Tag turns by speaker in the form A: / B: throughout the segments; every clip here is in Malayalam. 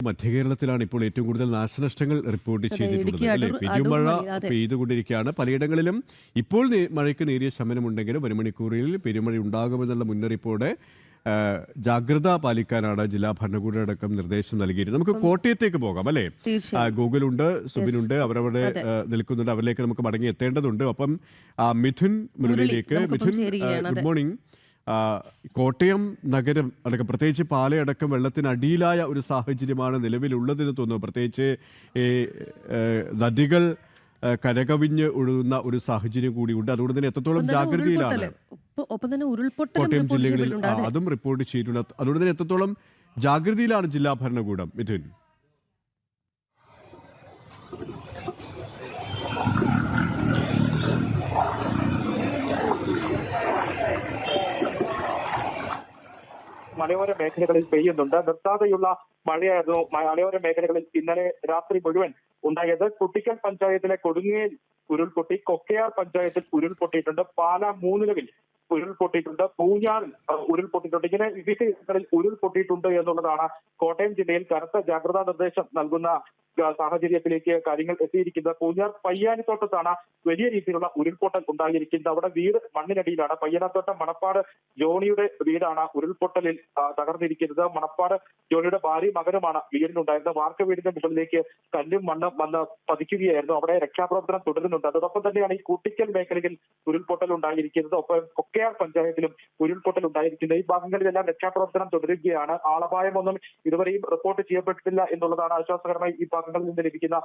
A: മധ്യകേരളത്തിലാണ് ഇപ്പോൾ ഏറ്റവും കൂടുതൽ നാശനഷ്ടങ്ങൾ റിപ്പോർട്ട് ചെയ്തിട്ടുള്ളത് അല്ലേ? പെരുമഴ പെയ്തുകൊണ്ടിരിക്കുകയാണ് പലയിടങ്ങളിലും. ഇപ്പോൾ മഴയ്ക്ക് നേരിയ ശമനമുണ്ടെങ്കിലും വരും മണിക്കൂറിൽ പെരുമഴ ഉണ്ടാകുമെന്നുള്ള മുന്നറിയിപ്പോടെ ജാഗ്രത പാലിക്കാനാണ് ജില്ലാ ഭരണകൂടം അടക്കം നിർദ്ദേശം നൽകിയിരുന്നത്. നമുക്ക് കോട്ടയത്തേക്ക് പോകാം അല്ലേ? ഗൂഗിളുണ്ട്, സുബിനുണ്ട്, അവരവിടെ നിൽക്കുന്നുണ്ട്. അവരിലേക്ക് നമുക്ക് മടങ്ങി എത്തേണ്ടതുണ്ട്. അപ്പം മിഥുൻ മുരളിയിലേക്ക്. Mithun, good morning. കോട്ടയം നഗരം അടക്കം പ്രത്യേകിച്ച് പാലയടക്കം വെള്ളത്തിനടിയിലായ ഒരു സാഹചര്യമാണ് നിലവിലുള്ളതെന്ന് തോന്നുന്നു. പ്രത്യേകിച്ച് നദികൾ കരകവിഞ്ഞ് ഒഴുകുന്ന ഒരു സാഹചര്യം കൂടിയുണ്ട്. അതുകൊണ്ട് തന്നെ എത്രത്തോളം ജാഗ്രതയിലാണ് കോട്ടയം ജില്ലകളിൽ അതും റിപ്പോർട്ട് ചെയ്തിട്ടുണ്ട്. അതുകൊണ്ട് തന്നെ എത്രത്തോളം ജാഗ്രതയിലാണ് ജില്ലാ ഭരണകൂടം? മിഥുൻ,
B: മലയോര മേഖലകളിൽ പെയ്യുന്നുണ്ട്. നിർത്താതെയുള്ള മഴയായിരുന്നു മലയോര മേഖലകളിൽ ഇന്നലെ രാത്രി മുഴുവൻ ഉണ്ടായത്. കുട്ടിക്കൽ പഞ്ചായത്തിലെ കൊടുങ്ങേൽ ഉരുൾപൊട്ടി, കൊക്കയാർ പഞ്ചായത്തിൽ ഉരുൾപൊട്ടിയിട്ടുണ്ട്, പാല മൂന്നിലവിൽ ഉരുൾപൊട്ടിയിട്ടുണ്ട്, പൂഞ്ഞാറിൽ ഉരുൾപൊട്ടിയിട്ടുണ്ട്. ഇങ്ങനെ വിവിധ ഇടങ്ങളിൽ ഉരുൾപൊട്ടിയിട്ടുണ്ട് എന്നുള്ളതാണ് കോട്ടയം ജില്ലയിൽ കനത്ത ജാഗ്രതാ നിർദ്ദേശം നൽകുന്ന സാഹചര്യത്തിലേക്ക് കാര്യങ്ങൾ എത്തിയിരിക്കുന്നത്. പൂഞ്ഞാർ പയ്യാനിത്തോട്ടത്താണ് വലിയ രീതിയിലുള്ള ഉരുൾപൊട്ടൽ ഉണ്ടായിരിക്കുന്നത്. അവിടെ വീട് മണ്ണിനടിയിലാണ്. പയ്യാനത്തോട്ടം മണപ്പാട് ജോണിയുടെ വീടാണ് ഉരുൾപൊട്ടലിൽ തകർന്നിരിക്കുന്നത്. മണപ്പാട് ജോണിയുടെ ഭാര്യ മകനുമാണ് വീടിനുണ്ടായിരുന്നത്. വാർക്ക വീടിന്റെ മുകളിലേക്ക് കല്ലും മണ്ണും വന്ന് പതിക്കുകയായിരുന്നു. അവിടെ രക്ഷാപ്രവർത്തനം തുടരുന്നുണ്ട്. അതോടൊപ്പം തന്നെയാണ് ഈ കൂട്ടിക്കൽ മേഖലയിൽ ഉരുൾപൊട്ടൽ ഉണ്ടായിരിക്കുന്നത്. ഒപ്പം കൊക്കയാർ പഞ്ചായത്തിലും ഉരുൾപൊട്ടൽ ഉണ്ടായിരിക്കുന്നത്. ഈ ഭാഗങ്ങളിലെല്ലാം രക്ഷാപ്രവർത്തനം തുടരുകയാണ്. ആളപായമൊന്നും ഇതുവരെയും റിപ്പോർട്ട് ചെയ്യപ്പെട്ടിട്ടില്ല എന്നുള്ളതാണ് ആശ്വാസകരമായി ഈ ഭാഗങ്ങളിൽ നിന്ന് ലഭിക്കുന്ന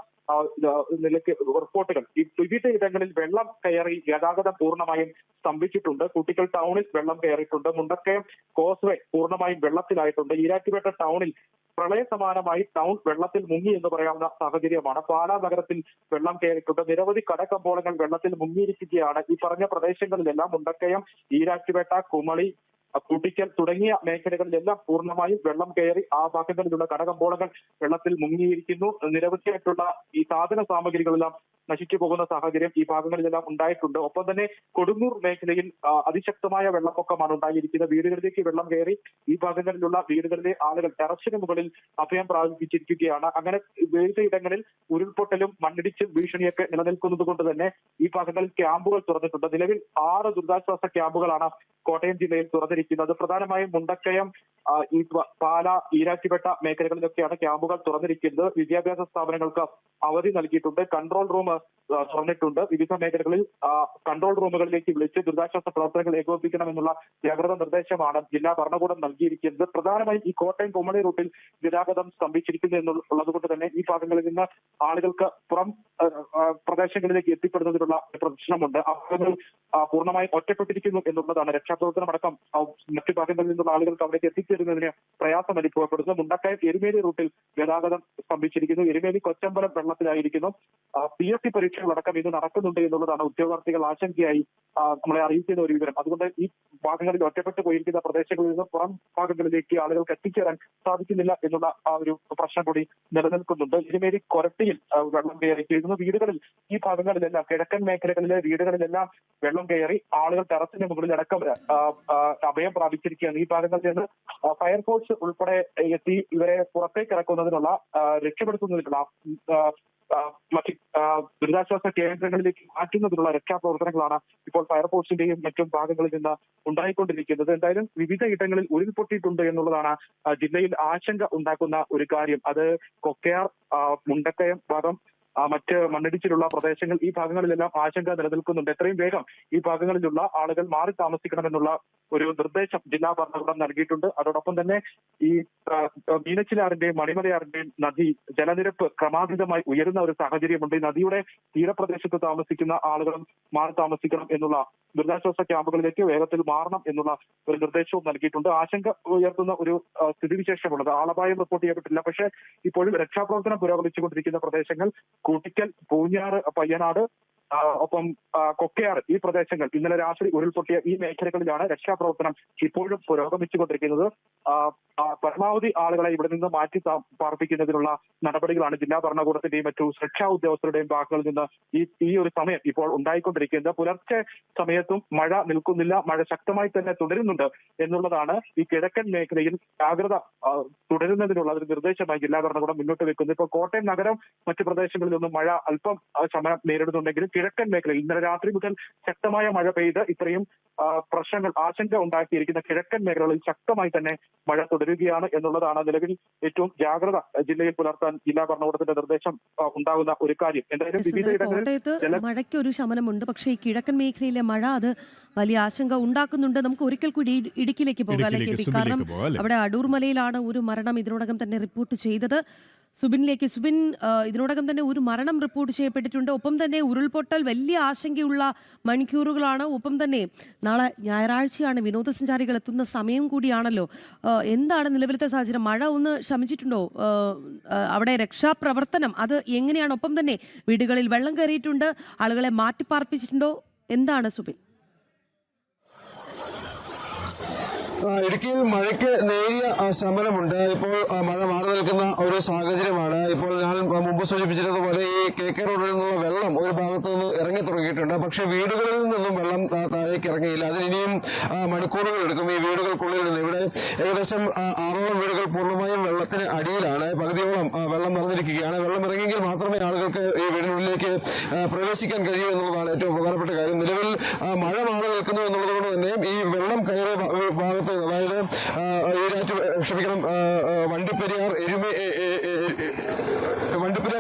B: നിലയ്ക്ക് റിപ്പോർട്ടുകൾ. ഈ വിവിധ ഇടങ്ങളിൽ വെള്ളം കയറി ഗതാഗതം പൂർണ്ണമായും സ്തംഭിച്ചിട്ടുണ്ട്. കുട്ടിക്കൽ ടൗണിൽ വെള്ളം കയറിയിട്ടുണ്ട്. മുണ്ടക്കയം കോസ്വേ പൂർണ്ണമായും വെള്ളത്തിലായിട്ടുണ്ട്. ഈരാറ്റുപേട്ട ടൗണിൽ പ്രളയ സമാനമായി ടൗൺ വെള്ളത്തിൽ മുങ്ങി എന്ന് പറയാവുന്ന സാഹചര്യമാണ്. പാലാ നഗരത്തിൽ വെള്ളം കയറിയിട്ടുണ്ട്. നിരവധി കടകമ്പോളങ്ങൾ വെള്ളത്തിൽ മുങ്ങിയിരിക്കുകയാണ്. ഈ പറഞ്ഞ പ്രദേശങ്ങളിലെല്ലാം മുണ്ടക്കയം, ഈരാറ്റുപേട്ട, കുമളി, കുട്ടിക്കൽ തുടങ്ങിയ മേഖലകളിലെല്ലാം പൂർണ്ണമായും വെള്ളം കയറി ആ ഭാഗങ്ങളിലുള്ള കടകമ്പോളങ്ങൾ വെള്ളത്തിൽ മുങ്ങിയിരിക്കുന്നു. നിരവധിയായിട്ടുള്ള ഈ സാധന സാമഗ്രികളെല്ലാം നശിച്ചു പോകുന്ന സാഹചര്യം ഈ ഭാഗങ്ങളിലെല്ലാം ഉണ്ടായിട്ടുണ്ട്. ഒപ്പം തന്നെ കൊടുങ്ങൂർ മേഖലയിൽ അതിശക്തമായ വെള്ളപ്പൊക്കമാണ് ഉണ്ടായിരിക്കുന്നത്. വീടുകളിലേക്ക് വെള്ളം കയറി ഈ ഭാഗങ്ങളിലുള്ള വീടുകളിലെ ആളുകൾ ടെറസിന് മുകളിൽ അഭയം പ്രാപിച്ചിരിക്കുകയാണ്. അങ്ങനെ വിവിധ ഇടങ്ങളിൽ ഉരുൾപൊട്ടലും മണ്ണിടിച്ചിൽ ഭീഷണിയൊക്കെ നിലനിൽക്കുന്നത് കൊണ്ട് തന്നെ ഈ ഭാഗങ്ങളിൽ ക്യാമ്പുകൾ തുറന്നിട്ടുണ്ട്. നിലവിൽ 6 ദുരിതാശ്വാസ ക്യാമ്പുകളാണ് കോട്ടയം ജില്ലയിൽ തുറന്നിരിക്കുന്നത്. പ്രധാനമായും മുണ്ടക്കയം, ഈ പാല, ഈരാറ്റുപേട്ട മേഖലകളിലൊക്കെയാണ് ക്യാമ്പുകൾ തുറന്നിരിക്കുന്നത്. വിദ്യാഭ്യാസ സ്ഥാപനങ്ങൾക്ക് അവധി നൽകിയിട്ടുണ്ട്. കൺട്രോൾ റൂം തുറന്നിട്ടുണ്ട്. വിവിധ മേഖലകളിൽ കൺട്രോൾ റൂമുകളിലേക്ക് വിളിച്ച് ദുരിതാശ്വാസ പ്രവർത്തനങ്ങൾ ഏകോപിപ്പിക്കണമെന്നുള്ള ജാഗ്രതാ നിർദ്ദേശമാണ് ജില്ലാ ഭരണകൂടം നൽകിയിരിക്കുന്നത്. പ്രധാനമായും ഈ കോട്ടയം കുമളി റൂട്ടിൽ ഗതാഗതം സ്തംഭിച്ചിരിക്കുന്നു എന്നുള്ളത് കൊണ്ട് തന്നെ ഈ ഭാഗങ്ങളിൽ നിന്ന് ആളുകൾക്ക് പുറം പ്രദേശങ്ങളിലേക്ക് എത്തിപ്പെടുന്നതിനുള്ള പ്രശ്നമുണ്ട്. ഭാഗങ്ങൾ പൂർണ്ണമായും ഒറ്റപ്പെട്ടിരിക്കുന്നു എന്നുള്ളതാണ്. രക്ഷാപ്രവർത്തനം അടക്കം മറ്റു ഭാഗങ്ങളിൽ നിന്നുള്ള ആളുകൾക്ക് അവിടേക്ക് എത്തിച്ചേരുന്നതിന് പ്രയാസം അനുഭവപ്പെടുന്നു. മുണ്ടക്കയം എരുമേലി റൂട്ടിൽ ഗതാഗതം സ്തംഭിച്ചിരിക്കുന്നു. എരുമേലി കൊച്ചമ്പലം വെള്ളത്തിലായിരിക്കുന്നു. PSC പരീക്ഷകളടക്കം ഇത് നടക്കുന്നുണ്ട് എന്നുള്ളതാണ് ഉദ്യോഗാർത്ഥികൾ ആശങ്കയായി നമ്മളെ അറിയിക്കുന്ന ഒരു വിവരം. അതുകൊണ്ട് ഈ ഭാഗങ്ങളിൽ ഒറ്റപ്പെട്ടു പോയിരിക്കുന്ന പ്രദേശങ്ങളിൽ നിന്ന് പുറം ഭാഗങ്ങളിലേക്ക് ആളുകൾക്ക് എത്തിച്ചേരാൻ സാധിക്കുന്നില്ല എന്നുള്ള ആ ഒരു പ്രശ്നം കൂടി നിലനിൽക്കുന്നുണ്ട്. എരുമേലി കൊരട്ടിയിൽ വെള്ളം കയറിയിരിക്കുന്നു. വീടുകളിൽ ഈ ഭാഗങ്ങളിലെല്ലാം കിഴക്കൻ മേഖലകളിലെ വീടുകളിലെല്ലാം വെള്ളം കയറി ആളുകൾ ടെറസിന് മുകളിൽ അടക്കം അഭയം പ്രാപിച്ചിരിക്കുകയാണ്. ഈ ഭാഗങ്ങളിൽ നിന്ന് ഫയർഫോഴ്സ് ഉൾപ്പെടെ എത്തി ഇവരെ പുറത്തേക്ക് ഇറക്കുന്നതിനുള്ള രക്ഷപ്പെടുത്തുന്നതിനുള്ള മറ്റ് ദുരിതാശ്വാസ കേന്ദ്രങ്ങളിലേക്ക് മാറ്റുന്നതിനുള്ള രക്ഷാപ്രവർത്തനങ്ങളാണ് ഇപ്പോൾ ഫയർഫോഴ്സിന്റെയും മറ്റും ഭാഗങ്ങളിൽ നിന്ന് ഉണ്ടായിക്കൊണ്ടിരിക്കുന്നത്. എന്തായാലും വിവിധ ഇടങ്ങളിൽ ഉരുൾപൊട്ടിയിട്ടുണ്ട് എന്നുള്ളതാണ് ജില്ലയിൽ ആശങ്ക ഉണ്ടാക്കുന്ന ഒരു കാര്യം. അത് കൊക്കയാർ, മുണ്ടക്കയം ഭാഗം, മറ്റ് മണ്ണിടിച്ചിലുള്ള പ്രദേശങ്ങൾ, ഈ ഭാഗങ്ങളിലെല്ലാം ആശങ്ക നിലനിൽക്കുന്നുണ്ട്. എത്രയും വേഗം ഈ ഭാഗങ്ങളിലുള്ള ആളുകൾ മാറി താമസിക്കണമെന്നുള്ള ഒരു നിർദ്ദേശം ജില്ലാ ഭരണകൂടം നൽകിയിട്ടുണ്ട്. അതോടൊപ്പം തന്നെ ഈ മീനച്ചിലാറിന്റെയും മണിമലയാറിന്റെയും നദി ജലനിരപ്പ് ക്രമാതീതമായി ഉയരുന്ന ഒരു സാഹചര്യമുണ്ട്. ഈ നദിയുടെ തീരപ്രദേശത്ത് താമസിക്കുന്ന ആളുകളും മാറി താമസിക്കണം എന്നുള്ള ദുരിതാശ്വാസ ക്യാമ്പുകളിലേക്ക് വേഗത്തിൽ മാറണം എന്നുള്ള ഒരു നിർദ്ദേശവും നൽകിയിട്ടുണ്ട്. ആശങ്ക ഉയർത്തുന്ന ഒരു സ്ഥിതിവിശേഷമുള്ളത്. ആളപായം റിപ്പോർട്ട് ചെയ്യപ്പെട്ടില്ല. പക്ഷേ ഇപ്പോഴും രക്ഷാപ്രവർത്തനം പുരോഗമിച്ചുകൊണ്ടിരിക്കുന്ന പ്രദേശങ്ങൾ കൂട്ടിക്കൽ, പൂഞ്ഞാറ്, പയ്യനാട്, ഒപ്പം കൊക്കയാർ ഈ പ്രദേശങ്ങൾ ഇന്നലെ രാത്രി ഉരുൾപൊട്ടിയ ഈ മേഖലകളിലാണ് രക്ഷാപ്രവർത്തനം ഇപ്പോഴും പുരോഗമിച്ചുകൊണ്ടിരിക്കുന്നത്. പരമാവധി ആളുകളെ ഇവിടെ നിന്ന് മാറ്റി പാർപ്പിക്കുന്നതിനുള്ള നടപടികളാണ് ജില്ലാ ഭരണകൂടത്തിന്റെയും മറ്റു സുരക്ഷാ ഉദ്യോഗസ്ഥരുടെയും ഭാഗങ്ങളിൽ നിന്ന് ഈ ഒരു സമയം ഇപ്പോൾ ഉണ്ടായിക്കൊണ്ടിരിക്കുന്നത്. പുലർച്ചെ സമയത്തും മഴ നിൽക്കുന്നില്ല, മഴ ശക്തമായി തന്നെ തുടരുന്നുണ്ട് എന്നുള്ളതാണ് ഈ കിഴക്കൻ മേഖലയിൽ ജാഗ്രത തുടരുന്നതിനുള്ള ഒരു നിർദ്ദേശമായി ജില്ലാ ഭരണകൂടം മുന്നോട്ട് വെക്കുന്നത്. ഇപ്പോൾ കോട്ടയം നഗരം മറ്റു പ്രദേശങ്ങളിലൊന്നും മഴ അല്പം ശമനം നേരിടുന്നുണ്ടെങ്കിലും കിഴക്കൻ മേഖലയിൽ ഇന്നലെ രാത്രി മുതൽ ശക്തമായ മഴ പെയ്ത് ഇത്രയും പ്രശ്നങ്ങൾ ആശങ്ക ഉണ്ടാക്കിയിരിക്കുന്ന കിഴക്കൻ മേഖലകളിൽ ശക്തമായി തന്നെ മഴ തുടരുകയാണ് എന്നുള്ളതാണ് നിലവിൽ ഏറ്റവും ജാഗ്രത ജില്ലയിൽ പുലർത്താൻ ജില്ലാ ഭരണകൂടത്തിന്റെ നിർദ്ദേശം ഉണ്ടാകുന്ന ഒരു കാര്യം. എന്തായാലും
C: കോട്ടയത്ത് മഴയ്ക്ക് ഒരു ശമനമുണ്ട്, പക്ഷേ ഈ കിഴക്കൻ മേഖലയിലെ മഴ അത് വലിയ ആശങ്ക ഉണ്ടാക്കുന്നുണ്ട്. നമുക്ക് ഒരിക്കൽ കൂടി ഇടുക്കിയിലേക്ക് പോകാം അല്ലെ കെ പി? കാരണം അവിടെ അടൂർ മലയിലാണ് ഒരു മരണം ഇതിനോടകം തന്നെ റിപ്പോർട്ട് ചെയ്തത്. സുബിനിലേക്ക്. സുബിൻ, ഇതിനോടകം തന്നെ ഒരു മരണം റിപ്പോർട്ട് ചെയ്യപ്പെട്ടിട്ടുണ്ട്. ഒപ്പം തന്നെ ഉരുൾപൊട്ടൽ വലിയ ആശങ്കയുള്ള മണിക്കൂറുകളാണ്. ഒപ്പം തന്നെ നാളെ ഞായറാഴ്ചയാണ്, വിനോദസഞ്ചാരികൾ എത്തുന്ന സമയം കൂടിയാണല്ലോ. എന്താണ് നിലവിലത്തെ സാഹചര്യം? മഴ ഒന്ന് ശമിച്ചിട്ടുണ്ടോ? അവിടെ രക്ഷാപ്രവർത്തനം അത് എങ്ങനെയാണ്? ഒപ്പം തന്നെ വീടുകളിൽ വെള്ളം കയറിയിട്ടുണ്ട്, ആളുകളെ മാറ്റിപ്പാർപ്പിച്ചിട്ടുണ്ടോ? എന്താണ് സുബിൻ?
D: ഇടുക്കിയിൽ മഴയ്ക്ക് നേരിയ ശമനമുണ്ട്. ഇപ്പോൾ മഴ മാറി നിൽക്കുന്ന ഒരു സാഹചര്യമാണ്. ഇപ്പോൾ ഞാൻ മുമ്പ് സൂചിപ്പിച്ചിരുന്നതുപോലെ ഈ KK റോഡിൽ നിന്നുള്ള വെള്ളം ഒരു ഭാഗത്തു നിന്ന് ഇറങ്ങി തുടങ്ങിയിട്ടുണ്ട്. പക്ഷേ വീടുകളിൽ നിന്നും വെള്ളം താഴേക്ക് ഇറങ്ങിയില്ല. അതിനിയും മണിക്കൂറുകൾ എടുക്കും ഈ വീടുകൾക്കുള്ളിൽ നിന്ന്. ഇവിടെ ഏകദേശം 6ഓളം വീടുകൾ പൂർണ്ണമായും വെള്ളത്തിന് അടിയിലാണ്. പകുതിയോളം വെള്ളം നിറഞ്ഞിരിക്കുകയാണ്. വെള്ളം ഇറങ്ങിയെങ്കിൽ മാത്രമേ ആളുകൾക്ക് ഈ വീടിനുള്ളിലേക്ക് പ്രവേശിക്കാൻ കഴിയൂ എന്നുള്ളതാണ് ഏറ്റവും പ്രധാനപ്പെട്ട കാര്യം. നിലവിൽ മഴ മാറി നിൽക്കുന്നു എന്നുള്ളതുകൊണ്ട് തന്നെ ഈ വെള്ളം കയറിയ ഭാഗത്ത്, അതായത് വണ്ടിപ്പെരിയാർ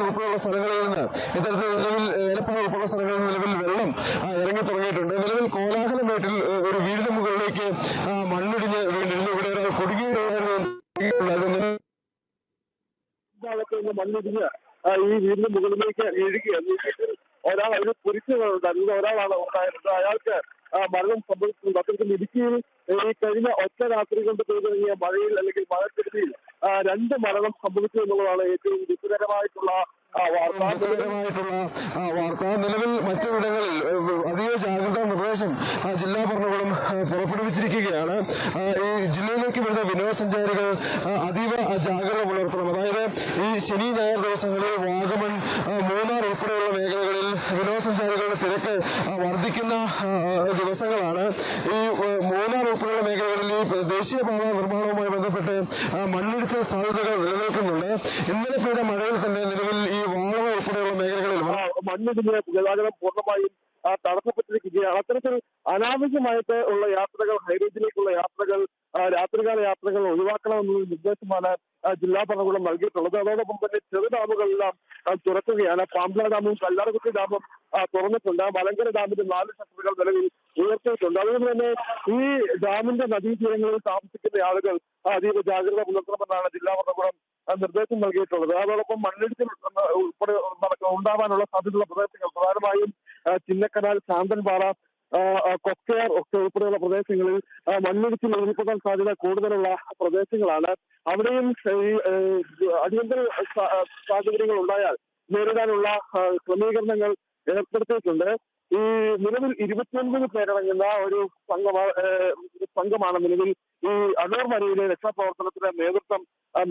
D: ഉൾപ്പെടെയുള്ള സ്ഥലങ്ങളിൽ നിന്ന് ഇത്തരത്തിൽ നിലവിൽ ഏലപ്പാറ ഉൾപ്പെടെയുള്ള സ്ഥലങ്ങളിൽ നിന്ന് നിലവിൽ വെള്ളം ഇറങ്ങി തുടങ്ങിയിട്ടുണ്ട്. നിലവിൽ കോലാഹലമേട്ടിൽ ഒരു വീടിന് മുകളിലേക്ക് മണ്ണിടിഞ്ഞ് വീണ്ടിരുന്നു. ഇവിടെ ഒരാൾ മണ്ണിടിഞ്ഞ് ഈ വീടിന് മുകളിലേക്ക് ഇഴുകയാണ്. ഒരാൾ ഒരു പുരുഷനുണ്ടായിരുന്നു, ഒരാളാണ് ഉണ്ടായിരുന്നത്. അയാൾക്ക് മരണം സംഭവിച്ചിട്ടുണ്ട്. അത്തരത്തിൽ ഇടുക്കിയിൽ ഈ കഴിഞ്ഞ ഒറ്റ രാത്രി കൊണ്ട് പെയ്തിറങ്ങിയ മഴയിൽ അല്ലെങ്കിൽ മഴക്കെടുതിയിൽ 2 മരണം സംഭവിച്ചു എന്നുള്ളതാണ് ഏറ്റവും ദുഃഖകരമായിട്ടുള്ള വാർത്ത. നിലവിൽ മറ്റിടങ്ങളിൽ അതീവ ജാഗ്രതാ നിർദ്ദേശം ജില്ലാ ഭരണകൂടം പുറപ്പെടുവിച്ചിരിക്കുകയാണ്. ഈ ജില്ലയിലേക്ക് വരുന്ന വിനോദസഞ്ചാരികൾ അതീവ ജാഗ്രത പുലർത്തണം. അതായത് ഈ ശനി ഞായർ ദിവസങ്ങളിൽ വാഗമൺ, മൂന്നാർ ഉൾപ്പെടെയുള്ള മേഖലകളിൽ വിനോദസഞ്ചാരികളുടെ തിരക്ക് വർദ്ധിക്കുന്ന ദിവസങ്ങളാണ്. ഈ മൂന്നാർ ഉൾപ്പെടെയുള്ള മേഖലകളിൽ ഈ ദേശീയപാത നിർമ്മാണവുമായി ബന്ധപ്പെട്ട് മണ്ണിടിച്ചിൽ സാധ്യതകൾ നിലനിൽക്കുന്നുണ്ട്. ഇന്നലെ പെയ്ത മഴയിൽ തന്നെ നിലവിൽ ഈ വാളവ ഉൾപ്പെടെയുള്ള മേഖലകളിൽ മണ്ണിടിഞ്ഞ് ഗതാഗതം പൂർണ്ണമായും തടസ്സപ്പെട്ടിരിക്കുകയാണ്. അത്തരത്തിൽ അനാവശ്യമായിട്ട് ഉള്ള യാത്രകൾ, ഹൈറേഞ്ചിലേക്കുള്ള യാത്രകൾ, രാത്രികാല യാത്രകൾ ഒഴിവാക്കണമെന്നുള്ള നിർദ്ദേശമാണ് ജില്ലാ ഭരണകൂടം നൽകിയിട്ടുള്ളത്. അതോടൊപ്പം തന്നെ ചെറു ഡാമുകളെല്ലാം തുറക്കുകയാണ്. പാമ്പ്ല ഡാമും കല്ലാർകുട്ടി ഡാമും തുറന്നിട്ടുണ്ട്. മലങ്കര ഡാമിന്റെ 4 ഷട്ടറുകൾ നിലവിൽ ഉയർത്തിയിട്ടുണ്ട്. അതുകൊണ്ട് തന്നെ ഈ ഡാമിന്റെ നദീതീരങ്ങളിൽ താമസിക്കുന്ന ആളുകൾ അതീവ ജാഗ്രത പുലർത്തണമെന്നാണ് ജില്ലാ ഭരണകൂടം നിർദ്ദേശം നൽകിയിട്ടുള്ളത്. അതോടൊപ്പം മണ്ണിടിച്ചിൽ ഉൾപ്പെടെ ഉണ്ടാവാനുള്ള സാധ്യതയുള്ള പ്രദേശങ്ങൾ പ്രധാനമായും ചിന്നക്കനാൽ, ശാന്തൻപാറ, കൊക്കയാർ ഒക്കെ ഉൾപ്പെടെയുള്ള പ്രദേശങ്ങളിൽ മണ്ണിടിച്ചിൽ ഉരുൾപൊട്ടാൻ സാധ്യത കൂടുതലുള്ള പ്രദേശങ്ങളാണ്. അവിടെയും ഈ അടിയന്തര സാഹചര്യങ്ങൾ ഉണ്ടായാൽ നേരിടാനുള്ള ക്രമീകരണങ്ങൾ ഏർപ്പെടുത്തിയിട്ടുണ്ട്. ഈ നിലവിൽ 29 പേരടങ്ങുന്ന ഒരു സംഘമാണ് നിലവിൽ ഈ അടൂർ മലയിലെ രക്ഷാപ്രവർത്തനത്തിന് നേതൃത്വം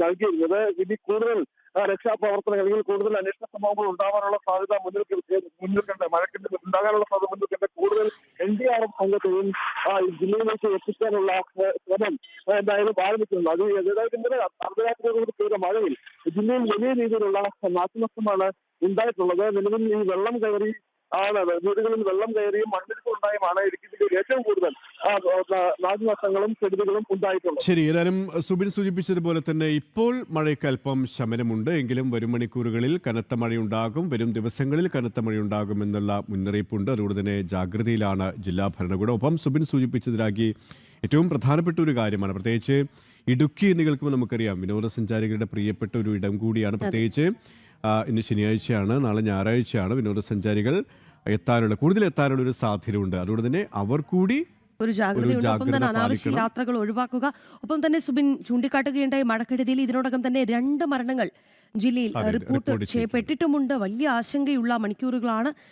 D: നൽകിയിരുന്നത്. ഇനി കൂടുതൽ രക്ഷാപ്രവർത്തനങ്ങൾ, അല്ലെങ്കിൽ കൂടുതൽ അന്വേഷണ സംഭവങ്ങൾ ഉണ്ടാവാനുള്ള സാധ്യത മുന്നിൽ കണ്ട് മഴക്കെട്ട് ഉണ്ടാകാനുള്ള സാധ്യത മുന്നിൽ കണ്ട് കൂടുതൽ NDRF സംഘത്തെയും ജില്ലയിലേക്ക് എത്തിക്കാനുള്ള ശ്രമം എന്തായാലും ആരംഭിക്കുന്നുണ്ട്. അത് ഏതായാലും ഇന്നലെ അർദ്ധരാത്രിയോടുകൂടി പെയ്ത മഴയിൽ ജില്ലയിൽ വലിയ രീതിയിലുള്ള നാശനഷ്ടമാണ് ഉണ്ടായിട്ടുള്ളത്. നിലവിൽ ഈ വെള്ളം കയറി വീടുകളിൽ വെള്ളം കയറിയും മണ്ണിടിച്ചിലുണ്ടായുമാണ് ഇടുക്കി ജില്ലയിൽ ഏറ്റവും കൂടുതൽ നാശനഷ്ടങ്ങളും കെടുതികളും ഉണ്ടായിട്ടുള്ളത്.
A: ശരി, ഏതായാലും സുബിൻ സൂചിപ്പിച്ചതുപോലെ തന്നെ ഇപ്പോൾ മഴയ്ക്ക് അല്പം ശമനമുണ്ട്. എങ്കിലും വരും മണിക്കൂറുകളിൽ കനത്ത മഴയുണ്ടാകും, വരും ദിവസങ്ങളിൽ കനത്ത മഴയുണ്ടാകുമെന്നുള്ള മുന്നറിയിപ്പുണ്ട്. അതുകൊണ്ട് തന്നെ ജാഗ്രതയിലാണ് ജില്ലാ ഭരണകൂടം. ഒപ്പം സുബിൻ സൂചിപ്പിച്ചതിലാക്കി ഏറ്റവും പ്രധാനപ്പെട്ട ഒരു കാര്യമാണ്, പ്രത്യേകിച്ച് ഇടുക്കി എന്ന് കേൾക്കുമ്പോൾ നമുക്കറിയാം വിനോദസഞ്ചാരികളുടെ പ്രിയപ്പെട്ട ഒരു ഇടം കൂടിയാണ്. പ്രത്യേകിച്ച് ഇന്ന് ശനിയാഴ്ചയാണ്, നാളെ ഞായറാഴ്ചയാണ്. വിനോദസഞ്ചാരികൾ കൂടുതൽ എത്താനുള്ള ഒരു സാധ്യതയുണ്ട്. അതുകൊണ്ട് തന്നെ അവർ കൂടി
C: ഒരു ജാഗ്രതയുണ്ട്. ഒപ്പം തന്നെ അനാവശ്യ യാത്രകൾ ഒഴിവാക്കുക. ഒപ്പം തന്നെ സുബിൻ ചൂണ്ടിക്കാട്ടുകയുണ്ടായി മഴക്കെടുതിയിൽ ഇതിനോടകം തന്നെ 2 മരണങ്ങൾ ജില്ലയിൽ റിപ്പോർട്ട് ചെയ്യപ്പെട്ടിട്ടുമുണ്ട്. വലിയ ആശങ്കയുള്ള മണിക്കൂറുകളാണ്